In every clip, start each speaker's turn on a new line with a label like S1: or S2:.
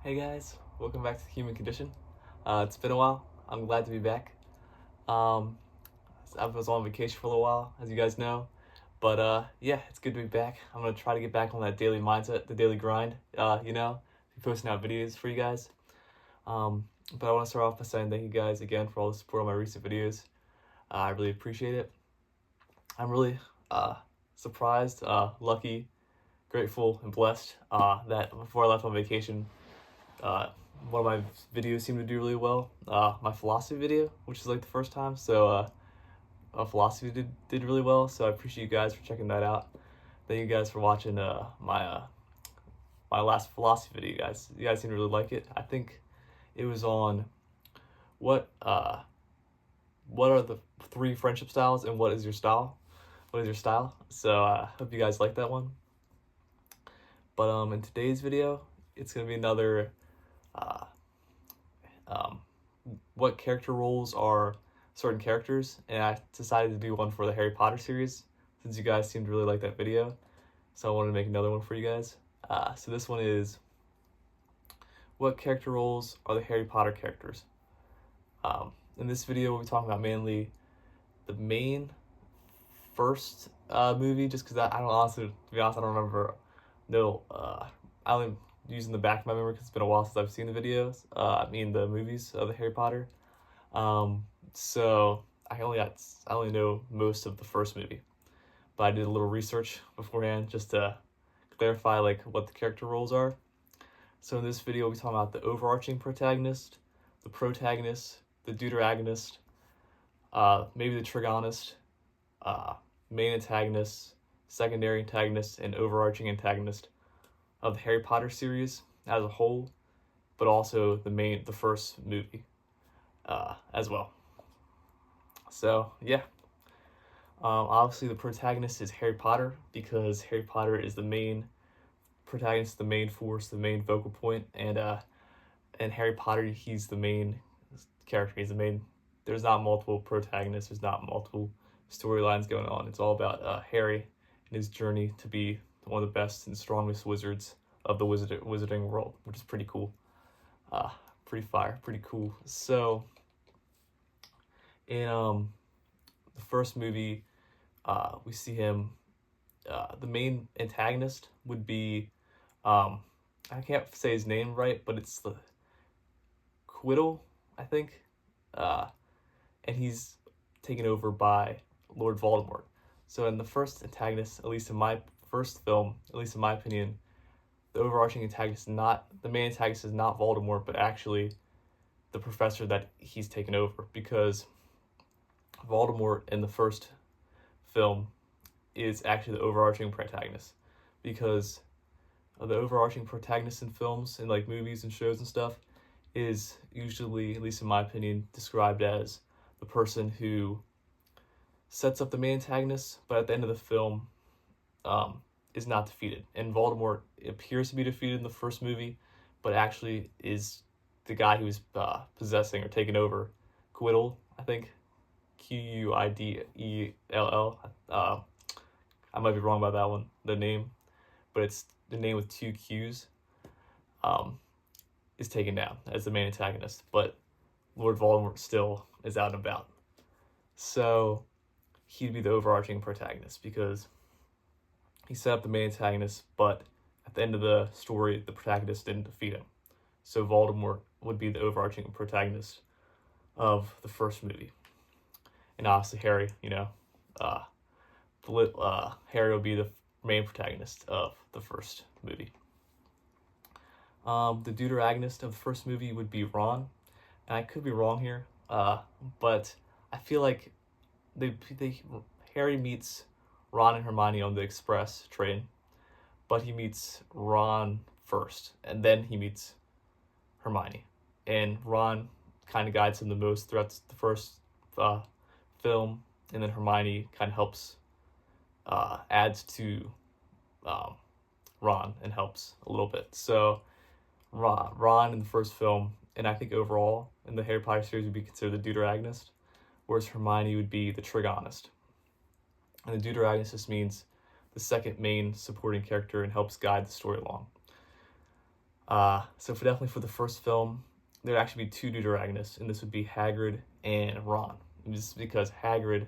S1: Hey guys, welcome back to the Human Condition. It's been a while. I'm glad to be back. Um, I was on vacation for a little while, as you guys know, but yeah, it's good to be back. I'm gonna try to get back on that daily mindset, the daily grind. Be posting out videos for you guys. But I want to start off by saying thank you guys again for all the support on my recent videos. I really appreciate it. I'm really surprised, lucky, grateful, and blessed that before I left on vacation, uh, one of my videos seemed to do really well. My philosophy video, which is like the first time, so philosophy did really well. So I appreciate you guys for checking that out. Thank you guys for watching my last philosophy video, guys. You guys seem to really like it. I think it was on what what are the three friendship styles and what is your style? What is your style? So I hope you guys like that one. But in today's video, it's gonna be another uh, um, what character roles are certain characters, and I decided to do one for the Harry Potter series since you guys seemed to really like that video. So I wanted to make another one for you guys. So this one is what character roles are the Harry Potter characters? In this video, we'll be talking about mainly the main first movie, just because I don't honestly, to be honest, I don't remember. No, I only using the back of my memory because it's been a while since I've seen the videos. The movies of the Harry Potter. So I only know most of the first movie, but I did a little research beforehand just to clarify like what the character roles are. So in this video, we'll be talking about the overarching protagonist, the protagonist, the deuteragonist, maybe the trigonist, main antagonist, secondary antagonist, and overarching antagonist of the Harry Potter series as a whole, but also the first movie as well. So yeah, obviously the protagonist is Harry Potter because Harry Potter is the main protagonist, the main force, the main focal point, and Harry Potter, he's the main character. He's the main. There's not multiple protagonists. There's not multiple storylines going on. It's all about Harry and his journey to be one of the best and strongest wizards of the wizarding world, which is pretty cool. Pretty fire, pretty cool. So in the first movie, we see him. The main antagonist would be, I can't say his name right, but it's the Quiddle, I think, and he's taken over by Lord Voldemort. So in the first antagonist, at least in my first film, at least in my opinion, the overarching antagonist, not the main antagonist, is not Voldemort, but actually the professor that he's taken over, because Voldemort in the first film is actually the overarching protagonist, because the overarching protagonist in films and like movies and shows and stuff is usually, at least in my opinion, described as the person who sets up the main antagonist, but at the end of the film is not defeated. And Voldemort appears to be defeated in the first movie, but actually is the guy who's possessing or taking over Quiddle, I think. Quiddell. I might be wrong about that one, the name, but it's the name with two Q's. Is taken down as the main antagonist, but Lord Voldemort still is out and about. So he'd be the overarching protagonist because he set up the main antagonist, but at the end of the story, the protagonist didn't defeat him. So Voldemort would be the overarching protagonist of the first movie. And obviously Harry, Harry will be the main protagonist of the first movie. The deuteragonist of the first movie would be Ron, and I could be wrong here, but I feel like Harry meets Ron and Hermione on the express train, but he meets Ron first, and then he meets Hermione, and Ron kind of guides him the most throughout the first film, and then Hermione kind of helps, adds to Ron and helps a little bit. So Ron in the first film, and I think overall in the Harry Potter series, would be considered the deuteragonist, whereas Hermione would be the trigonist. And the deuteragonist just means the second main supporting character and helps guide the story along. So definitely for the first film, there'd actually be two deuteragonists, and this would be Hagrid and Ron. And just because Hagrid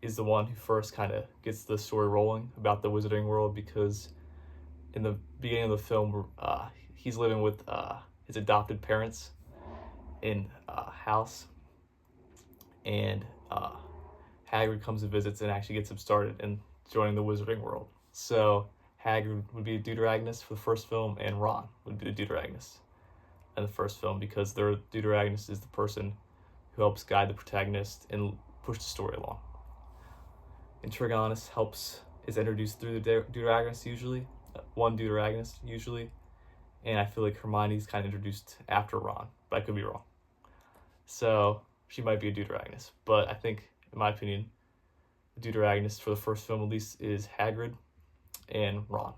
S1: is the one who first kind of gets the story rolling about the Wizarding World, because in the beginning of the film, he's living with his adopted parents in a house, and Hagrid comes and visits and actually gets him started in joining the Wizarding World. So Hagrid would be a deuteragonist for the first film, and Ron would be the deuteragonist in the first film, because their deuteragonist is the person who helps guide the protagonist and push the story along. Intrigonist is introduced through the deuteragonist usually, one deuteragonist usually, and I feel like Hermione's kind of introduced after Ron, but I could be wrong. So she might be a deuteragonist, but I think, in my opinion, the deuteragonist for the first film at least is Hagrid and Ron.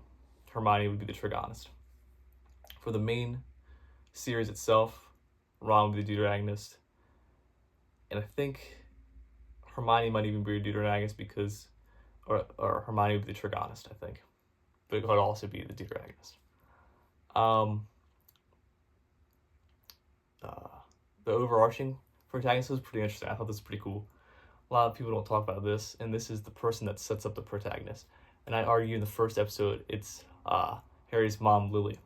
S1: Hermione would be the trigonist. For the main series itself, Ron would be the deuteragonist, and I think Hermione might even be a deuteragonist because, or Hermione would be the trigonist, I think, but it could also be the deuteragonist. The overarching protagonist was pretty interesting. I thought this was pretty cool. A lot of people don't talk about this, and this is the person that sets up the protagonist. And I argue in the first episode, it's Harry's mom, Lily.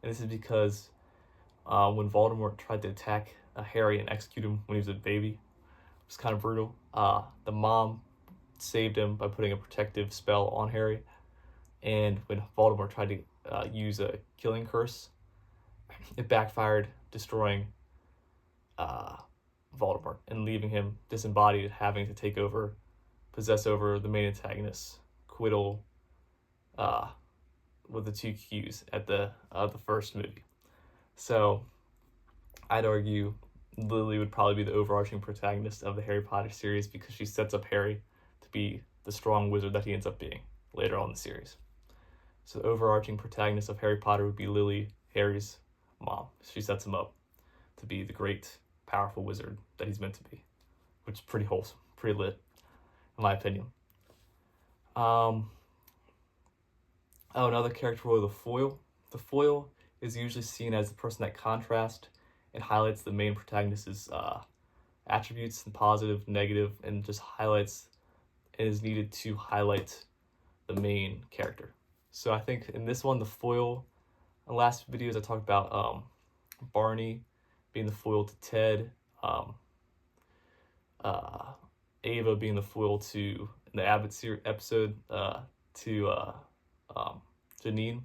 S1: And this is because when Voldemort tried to attack Harry and execute him when he was a baby, it was kind of brutal. The mom saved him by putting a protective spell on Harry. And when Voldemort tried to use a killing curse, it backfired, destroying Voldemort and leaving him disembodied, having to possess over the main antagonist, Quirrell, with the two Qs at the first movie. So I'd argue Lily would probably be the overarching protagonist of the Harry Potter series, because she sets up Harry to be the strong wizard that he ends up being later on in the series. So the overarching protagonist of Harry Potter would be Lily, Harry's mom. She sets him up to be the great, powerful wizard that he's meant to be, which is pretty wholesome, pretty lit, in my opinion. Another character role, the foil. The foil is usually seen as the person that contrasts and highlights the main protagonist's attributes, and positive, negative, and just highlights and is needed to highlight the main character. So I think in this one, the foil, in the last videos I talked about Barney being the foil to Ted, Ava being the foil to, in the Abbott episode, to Janine.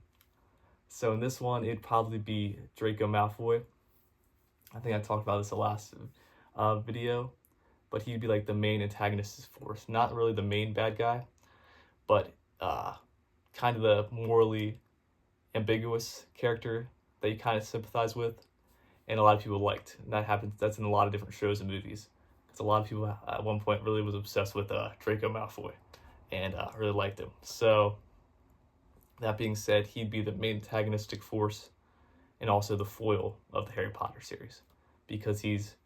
S1: So in this one, it'd probably be Draco Malfoy. I think I talked about this the last video, but he'd be like the main antagonist's force. Not really the main bad guy, but kind of the morally ambiguous character that you kind of sympathize with, and a lot of people liked. And that's in a lot of different shows and movies, because a lot of people at one point really was obsessed with Draco Malfoy and really liked him. So that being said, he'd be the main antagonistic force and also the foil of the Harry Potter series, because he's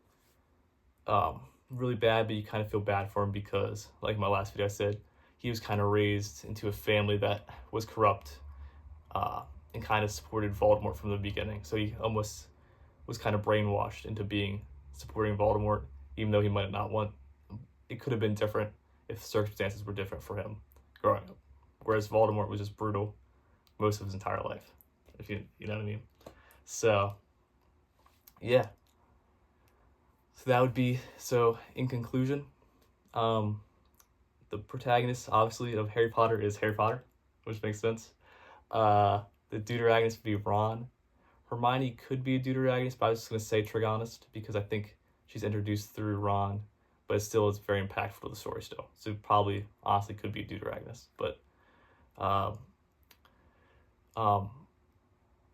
S1: really bad, but you kind of feel bad for him because, like in my last video I said, he was kind of raised into a family that was corrupt and kind of supported Voldemort from the beginning. So he almost was kind of brainwashed into supporting Voldemort, even though he might not want. It could have been different if circumstances were different for him growing up. Whereas Voldemort was just brutal most of his entire life, if you know what I mean. So, yeah. So that would be, so in conclusion, the protagonist, obviously, of Harry Potter is Harry Potter, which makes sense. The deuteragonist would be Ron. Hermione could be a deuteragonist, but I was just going to say trigonist, because I think she's introduced through Ron, but it still is very impactful to the story still. So probably, honestly, could be a deuteragonist. But,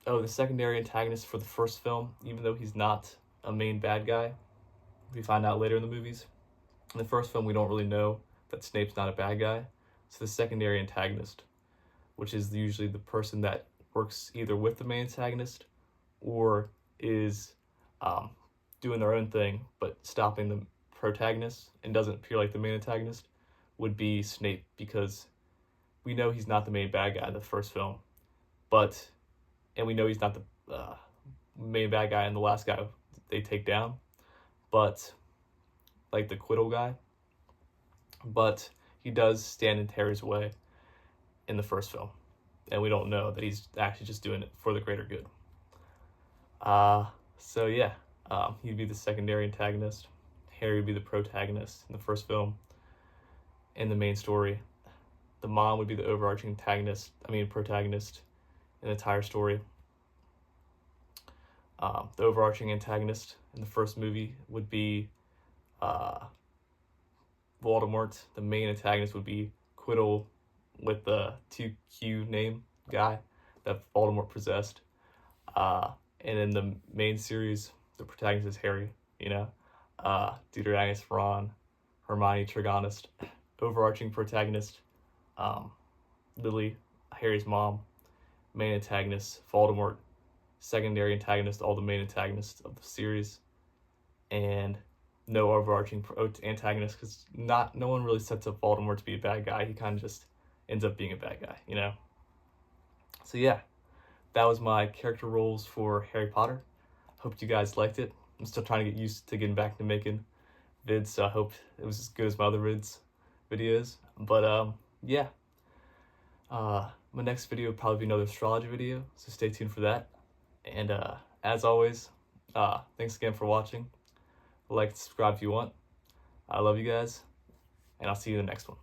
S1: the secondary antagonist for the first film, even though he's not a main bad guy, we find out later in the movies. In the first film, we don't really know that Snape's not a bad guy. So the secondary antagonist, which is usually the person that works either with the main antagonist or is doing their own thing but stopping the protagonist and doesn't appear like the main antagonist, would be Snape, because we know he's not the main bad guy in the first film, and we know he's not the main bad guy and the last guy they take down, but like the Quiddle guy. But he does stand in Harry's way in the first film, and we don't know that he's actually just doing it for the greater good. So yeah, he'd be the secondary antagonist. Harry would be the protagonist in the first film. In the main story, the mom would be the overarching protagonist in the entire story. The overarching antagonist in the first movie would be Voldemort. The main antagonist would be Quiddle with the 2Q name guy that Voldemort possessed. And in the main series, the protagonist is Harry, Deuter Agnes Ron, Hermione Trigonist. Overarching protagonist, Lily, Harry's mom. Main antagonist, Voldemort. Secondary antagonist, all the main antagonists of the series. And no overarching antagonist, because no one really sets up Voldemort to be a bad guy. He kind of just ends up being a bad guy, So yeah, that was my character roles for Harry Potter. Hope you guys liked it. I'm still trying to get used to getting back to making vids, so I hope it was as good as my other videos. But yeah, my next video will probably be another astrology video, so stay tuned for that. And as always, thanks again for watching. Like and subscribe if you want. I love you guys, and I'll see you in the next one.